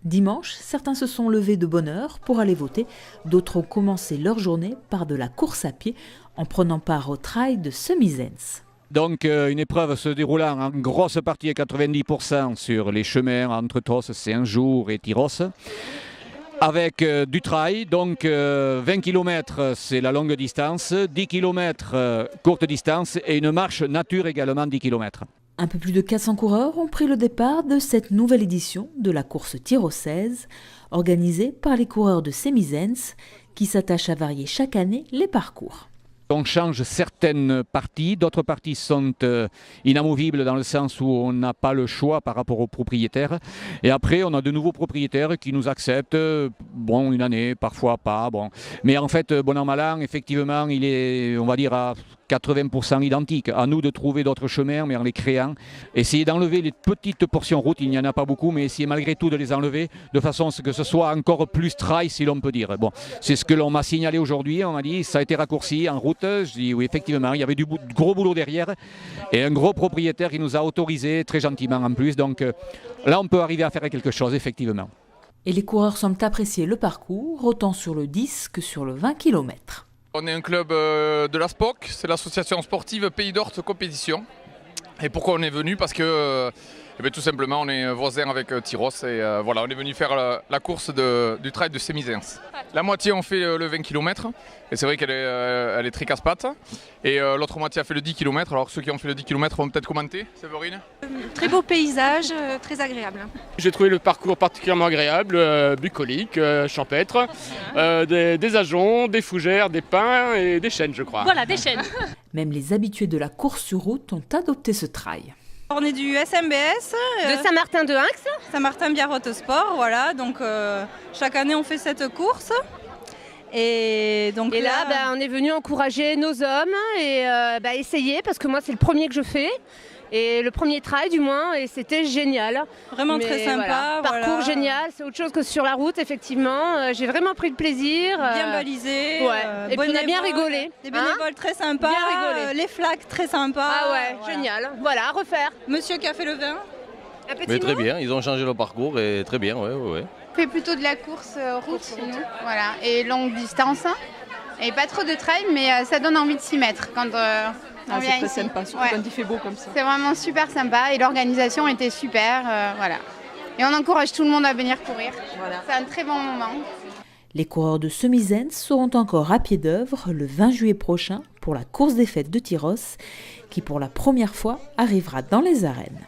Dimanche, certains se sont levés de bonne heure pour aller voter. D'autres ont commencé leur journée par de la course à pied en prenant part au trail de Semisens. Donc une épreuve se déroulant en grosse partie à 90% sur les chemins entre Tros, Saint-Jour et Tyrosse. Avec du trail, donc 20 km c'est la longue distance, 10 km courte distance et une marche nature également 10 km. Un peu plus de 400 coureurs ont pris le départ de cette nouvelle édition de la course tyrossaise, organisée par les coureurs de Semisens, qui s'attachent à varier chaque année les parcours. On change certaines parties, d'autres parties sont inamovibles dans le sens où on n'a pas le choix par rapport aux propriétaires. Et après, on a de nouveaux propriétaires qui nous acceptent, bon, une année, parfois pas. Bon. Mais en fait, bon an, mal an, effectivement, il est, on va dire, à 80% identique. À nous de trouver d'autres chemins, mais en les créant. Essayer d'enlever les petites portions route, il n'y en a pas beaucoup, mais essayer malgré tout de les enlever de façon à ce que ce soit encore plus trail, si l'on peut dire. Bon, c'est ce que l'on m'a signalé aujourd'hui. On m'a dit ça a été raccourci en route. Je dis oui, effectivement, il y avait du gros boulot derrière et un gros propriétaire qui nous a autorisé très gentiment en plus. Donc là, on peut arriver à faire quelque chose, effectivement. Et les coureurs semblent apprécier le parcours, autant sur le 10 que sur le 20 km. On est un club de la SPOC, c'est l'association sportive Pays d'Orthe Compétition. Et pourquoi on est venu? Parce que tout simplement on est voisins avec Tyrosse et voilà, on est venu faire la course du trail de Semisens. La moitié on fait le 20 km et c'est vrai qu'elle est très casse-pattes. Et l'autre moitié a fait le 10 km, alors ceux qui ont fait le 10 km vont peut-être commenter, Séverine. Très beau paysage, très agréable. J'ai trouvé le parcours particulièrement agréable, bucolique, champêtre, des ajoncs, des fougères, des pins et des chênes je crois. Voilà, des chênes. Même les habitués de la course sur route ont adopté ce trail. On est du SMBS, De Saint-Martin-de-Hinx. Saint-Martin-Biarrotte Sport, voilà, donc chaque année on fait cette course. Et là, on est venu encourager nos hommes et essayer, parce que moi c'est le premier que je fais. Et le premier trail du moins, et c'était génial. Vraiment très sympa. Voilà. Parcours génial, c'est autre chose que sur la route effectivement. J'ai vraiment pris de plaisir. Bien balisé. Ouais. Et puis on a bien rigolé. Des bénévoles très sympas. Bien rigolé. Les flaques très sympas. Ah ouais, voilà. Génial. Voilà, à refaire. Monsieur qui a fait le vin. Mais très bien, ils ont changé le parcours et très bien, ouais. On fait plutôt de la course route, nous. Voilà, et longue distance. Et pas trop de trail, mais ça donne envie de s'y mettre quand on vient c'est très ici. sympa, surtout quand il fait beau comme ça. C'est vraiment super sympa et l'organisation était super, voilà. Et on encourage tout le monde à venir courir. Voilà. C'est un très bon moment. Les coureurs de Semisens seront encore à pied d'œuvre le 20 juillet prochain pour la course des fêtes de Tyrosse, qui pour la première fois arrivera dans les arènes.